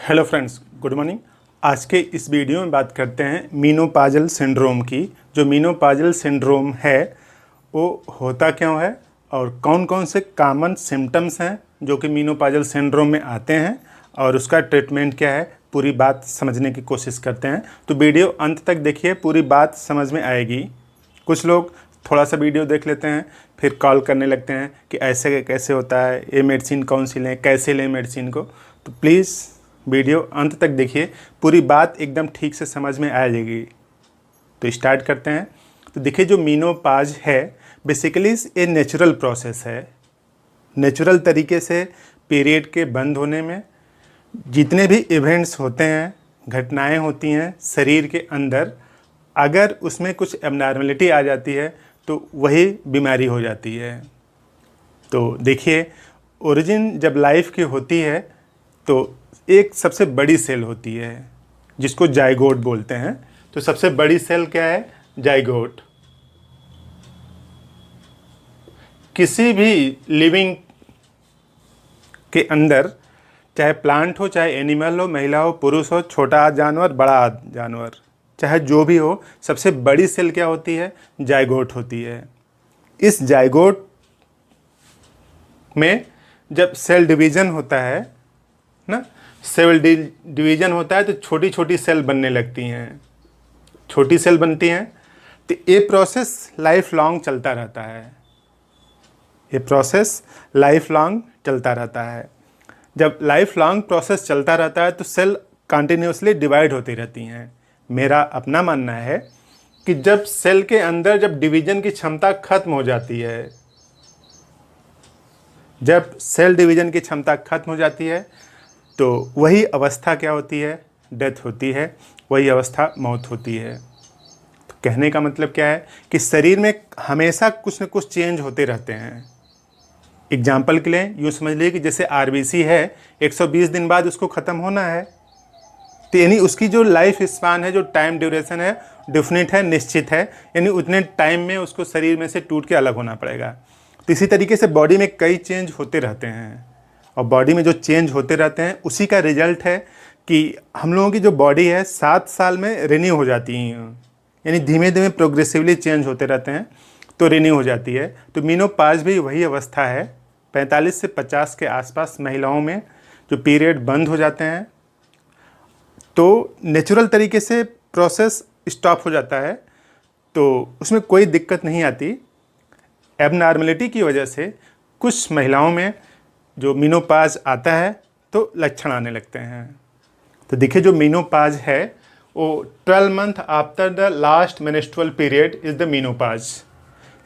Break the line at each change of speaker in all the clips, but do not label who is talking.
Hello friends, good morning. आज के इस वीडियो में बात करते हैं मेनोपॉजल सिंड्रोम की। जो मेनोपॉजल सिंड्रोम है वो होता क्यों है और कौन कौन से कॉमन सिम्टम्स हैं जो कि मेनोपॉजल सिंड्रोम में आते हैं और उसका ट्रीटमेंट क्या है, पूरी बात समझने की कोशिश करते हैं। तो वीडियो अंत तक देखिए, पूरी बात समझ में आएगी। कुछ लोग थोड़ा सा वीडियो देख लेते हैं फिर कॉल करने लगते हैं कि ऐसे कैसे होता है, ये मेडिसिन कौन सी लें, कैसे लें मेडिसिन को। तो प्लीज़ वीडियो अंत तक देखिए, पूरी बात एकदम ठीक से समझ में आ जाएगी। तो स्टार्ट करते हैं। तो देखिए, जो मेनोपॉज है बेसिकली ये नेचुरल प्रोसेस है। नेचुरल तरीके से पीरियड के बंद होने में जितने भी इवेंट्स होते हैं, घटनाएं होती हैं शरीर के अंदर, अगर उसमें कुछ एबनॉर्मलिटी आ जाती है तो वही बीमारी हो जाती है। तो देखिए, ओरिजिन जब लाइफ की होती है तो एक सबसे बड़ी सेल होती है जिसको जाइगोट बोलते हैं। तो सबसे बड़ी सेल क्या है? जाइगोट। किसी भी लिविंग के अंदर, चाहे प्लांट हो, चाहे एनिमल हो, महिला हो, पुरुष हो, छोटा जानवर, बड़ा जानवर, चाहे जो भी हो, सबसे बड़ी सेल क्या होती है? जाइगोट होती है। इस जाइगोट में जब सेल डिवीज़न होता है ना, सेल डिवीज़न होता है तो छोटी छोटी सेल बनने लगती हैं, छोटी सेल बनती हैं। तो ये प्रोसेस लाइफ लॉन्ग चलता रहता है। ये प्रोसेस लाइफ लॉन्ग चलता रहता है। जब लाइफ लॉन्ग प्रोसेस चलता रहता है तो सेल कंटिन्यूसली डिवाइड होती रहती हैं। मेरा अपना मानना है कि जब सेल के अंदर जब डिवीज़न की क्षमता खत्म हो जाती है, जब सेल डिवीज़न की क्षमता खत्म हो जाती है तो वही अवस्था क्या होती है? डेथ होती है। वही अवस्था मौत होती है। तो कहने का मतलब क्या है कि शरीर में हमेशा कुछ न कुछ चेंज होते रहते हैं। एग्जाम्पल के लिए यूँ समझ लीजिए कि जैसे आरबीसी है, 120 दिन बाद उसको ख़त्म होना है। तो यानी उसकी जो लाइफ स्पान है, जो टाइम ड्यूरेशन है, डिफिनिट है, निश्चित है। यानी उतने टाइम में उसको शरीर में से टूट के अलग होना पड़ेगा। तो इसी तरीके से बॉडी में कई चेंज होते रहते हैं और बॉडी में जो चेंज होते रहते हैं उसी का रिजल्ट है कि हम लोगों की जो बॉडी है 7 साल में रिन्यू हो जाती है। यानी धीमे धीमे प्रोग्रेसिवली चेंज होते रहते हैं तो रिन्यू हो जाती है। तो मेनोपॉज भी वही अवस्था है। 45 से 50 के आसपास महिलाओं में जो पीरियड बंद हो जाते हैं तो नेचुरल तरीके से प्रोसेस स्टॉप हो जाता है, तो उसमें कोई दिक्कत नहीं आती। एबनॉर्मलिटी की वजह से कुछ महिलाओं में जो मेनोपॉज आता है तो लक्षण आने लगते हैं। तो देखिए, जो मेनोपॉज है वो 12 month after the last menstrual period is the menopause.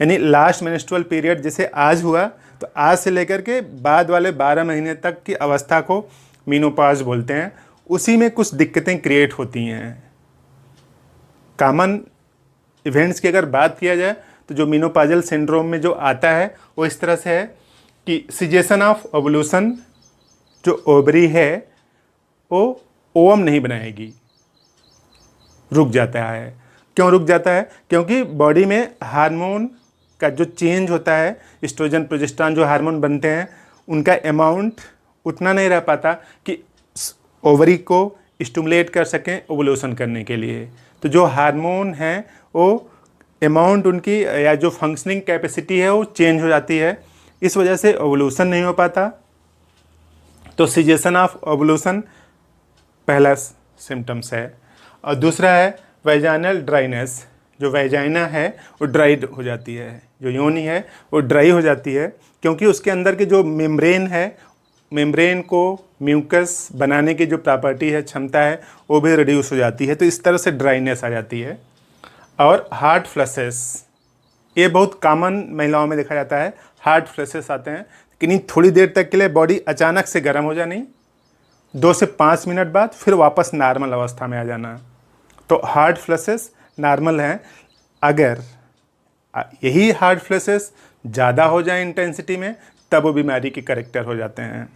यानी लास्ट मेंस्ट्रुअल पीरियड जैसे आज हुआ तो आज से लेकर के बाद वाले 12 महीने तक की अवस्था को मेनोपॉज बोलते हैं। उसी में कुछ दिक्कतें क्रिएट होती हैं। कॉमन इवेंट्स की अगर बात किया जाए तो जो मेनोपॉजल सिंड्रोम में जो आता है वो इस तरह से है कि सिजेशन ऑफ ओवुलेशन, जो ओवरी है वो ओवम नहीं बनाएगी, रुक जाता है। क्यों रुक जाता है? क्योंकि बॉडी में हार्मोन का जो चेंज होता है, एस्ट्रोजन प्रोजेस्टेरॉन जो हार्मोन बनते हैं उनका अमाउंट उतना नहीं रह पाता कि ओवरी को स्टिमुलेट कर सकें ओवुलेशन करने के लिए। तो जो हार्मोन हैं वो अमाउंट उनकी या जो फंक्शनिंग कैपेसिटी है वो चेंज हो जाती है। इस वजह से ओवुलेशन नहीं हो पाता। तो सिजेशन ऑफ ओवुलेशन पहला सिम्टम्स है। और दूसरा है वेजाइनल ड्राइनेस। जो वेजाइना है वो ड्राइड हो जाती है, जो योनि है वो ड्राई हो जाती है, क्योंकि उसके अंदर के जो मेम्ब्रेन है, मेम्ब्रेन को म्यूकस बनाने की जो प्रॉपर्टी है, क्षमता है, वो भी रिड्यूस हो जाती है। तो इस तरह से ड्राइनेस आ जाती है। और हार्ट फ्लशेस, ये बहुत कॉमन महिलाओं में देखा जाता है। हार्ट फ्लशेस आते हैं कि थोड़ी देर तक के लिए बॉडी अचानक से गर्म हो जानी, 2 से 5 मिनट बाद फिर वापस नॉर्मल अवस्था में आ जाना। तो हार्ट फ्लशेस नॉर्मल हैं। अगर यही हार्ट फ्लशेस ज़्यादा हो जाए इंटेंसिटी में तब वो बीमारी के करेक्टर हो जाते हैं।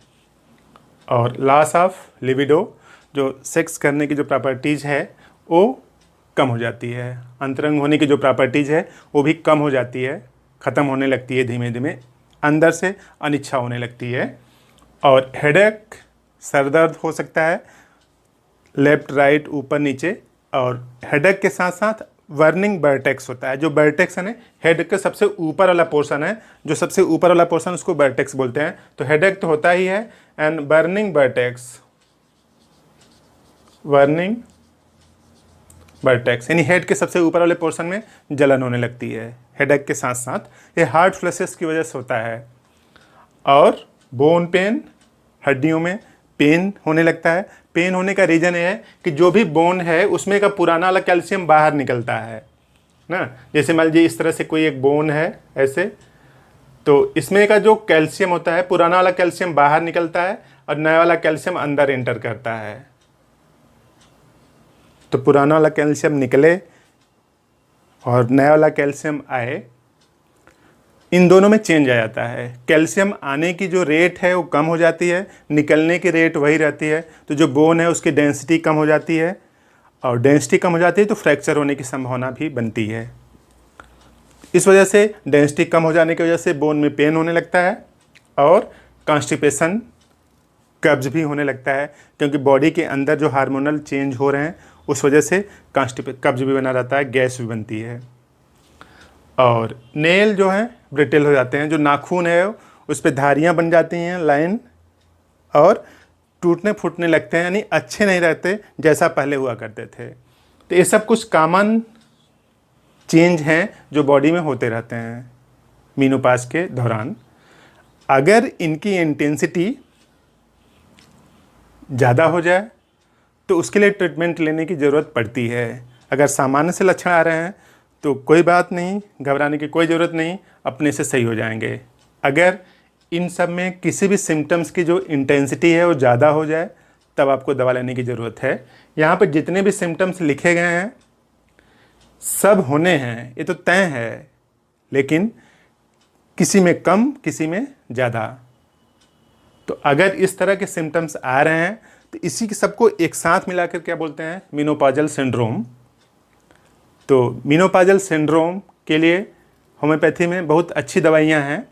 और लॉस ऑफ लिबिडो, जो सेक्स करने की जो प्रॉपर्टीज़ है वो कम हो जाती है। अंतरंग होने की जो प्रॉपर्टीज़ है वो भी कम हो जाती है, ख़त्म होने लगती है धीमे धीमे, अंदर से अनिच्छा होने लगती है। और हेडेक, सर दर्द हो सकता है, लेफ्ट राइट ऊपर नीचे, और हेडेक के साथ साथ वर्निंग वर्टेक्स होता है। जो वर्टेक्स है ना, हेड के सबसे ऊपर वाला पोर्शन है, जो सबसे ऊपर वाला पोर्शन उसको वर्टेक्स बोलते हैं। तो हेडेक तो होता ही है, and burning vertex, burning vertex यानी हेड के सबसे ऊपर वाले पोर्शन में जलन होने लगती है हेडेक के साथ साथ। ये हार्ट फ्लैशेस की वजह से होता है। और बोन पेन, हड्डियों में पेन होने लगता है। पेन होने का रीज़न ये है कि जो भी बोन है उसमें का पुराना वाला कैल्शियम बाहर निकलता है ना। जैसे मान लीजिए इस तरह से कोई एक बोन है ऐसे, तो इसमें का जो कैल्शियम होता है, पुराना वाला कैल्शियम बाहर निकलता है और नया वाला कैल्शियम अंदर एंटर करता है। तो पुराना वाला कैल्शियम निकले और नया वाला कैल्शियम आए, इन दोनों में चेंज आ जाता है। कैल्शियम आने की जो रेट है वो कम हो जाती है, निकलने की रेट वही रहती है। तो जो बोन है उसकी डेंसिटी कम हो जाती है, और डेंसिटी कम हो जाती है तो फ्रैक्चर होने की संभावना भी बनती है। इस वजह से डेंसिटी कम हो जाने की वजह से बोन में पेन होने लगता है, और कॉन्स्टिपेशन, कब्ज भी होने लगता है, क्योंकि बॉडी के अंदर जो हार्मोनल चेंज हो रहे हैं उस वजह से कब्ज भी बना रहता है, गैस भी बनती है। और नेल जो है ब्रिटल हो जाते हैं, जो नाखून है उस पर धारियाँ बन जाती हैं, लाइन, और टूटने फूटने लगते हैं, यानी अच्छे नहीं रहते जैसा पहले हुआ करते थे। तो ये सब कुछ कॉमन चेंज हैं जो बॉडी में होते रहते हैं मीनोपॉज के दौरान। अगर इनकी इंटेंसिटी ज़्यादा हो जाए तो उसके लिए ट्रीटमेंट लेने की ज़रूरत पड़ती है। अगर सामान्य से लक्षण आ रहे हैं तो कोई बात नहीं, घबराने की कोई ज़रूरत नहीं, अपने से सही हो जाएंगे। अगर इन सब में किसी भी सिम्टम्स की जो इंटेंसिटी है वो ज़्यादा हो जाए तब आपको दवा लेने की ज़रूरत है। यहाँ पर जितने भी सिम्टम्स लिखे गए हैं सब होने हैं, ये तो तय है, लेकिन किसी में कम किसी में ज़्यादा। तो अगर इस तरह के सिम्टम्स आ रहे हैं तो इसी के सबको एक साथ मिलाकर क्या बोलते हैं, मेनोपॉजल सिंड्रोम। तो मेनोपॉजल सिंड्रोम के लिए होम्योपैथी में बहुत अच्छी दवाइयाँ हैं।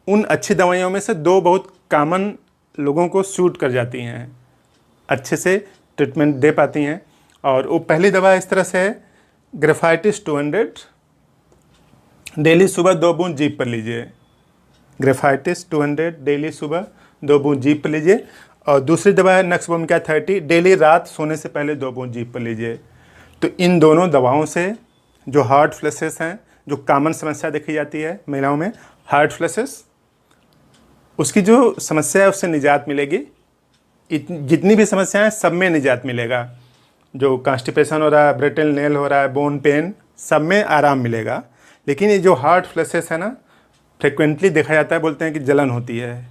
उन अच्छी दवाइयों में से दो बहुत कॉमन लोगों को सूट कर जाती हैं, अच्छे से ट्रीटमेंट दे पाती हैं। और वो पहली दवा इस तरह से है, ग्रेफाइटिस 200 डेली सुबह 2 बूंद जीभ पर लीजिए। ग्रेफाइटिस 200 डेली सुबह 2 बूंद जीभ पर लीजिए। और दूसरी दवा है नक्स वोमिका 30 डेली रात सोने से पहले 2 बूंद जीभ पर लीजिए। तो इन दोनों दवाओं से जो हार्ट फ्लैशेस हैं, जो कॉमन समस्या देखी जाती है महिलाओं में, हार्ट फ्लैशेस, उसकी जो समस्या है उससे निजात मिलेगी। जितनी भी समस्याएं हैं सब में निजात मिलेगा। जो कॉन्स्टिपेशन हो रहा है, ब्रिटल नेल हो रहा है, बोन पेन, सब में आराम मिलेगा। लेकिन ये जो हार्ट फ्लैशेस है ना, फ्रिक्वेंटली देखा जाता है, बोलते हैं कि जलन होती है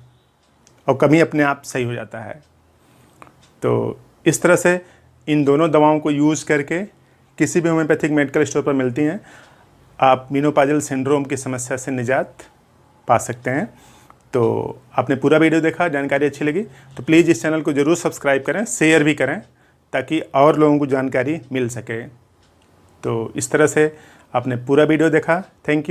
और कभी अपने आप सही हो जाता है। तो इस तरह से इन दोनों दवाओं को यूज़ करके किसी भी होम्योपैथिक मेडिकल स्टोर पर मिलती हैं, आप मेनोपॉजल सिंड्रोम की समस्या से निजात पा सकते हैं। तो आपने पूरा वीडियो देखा, जानकारी अच्छी लगी तो प्लीज़ इस चैनल को ज़रूर सब्सक्राइब करें, शेयर भी करें, ताकि और लोगों को जानकारी मिल सके। तो इस तरह से आपने पूरा वीडियो देखा, थैंक यू।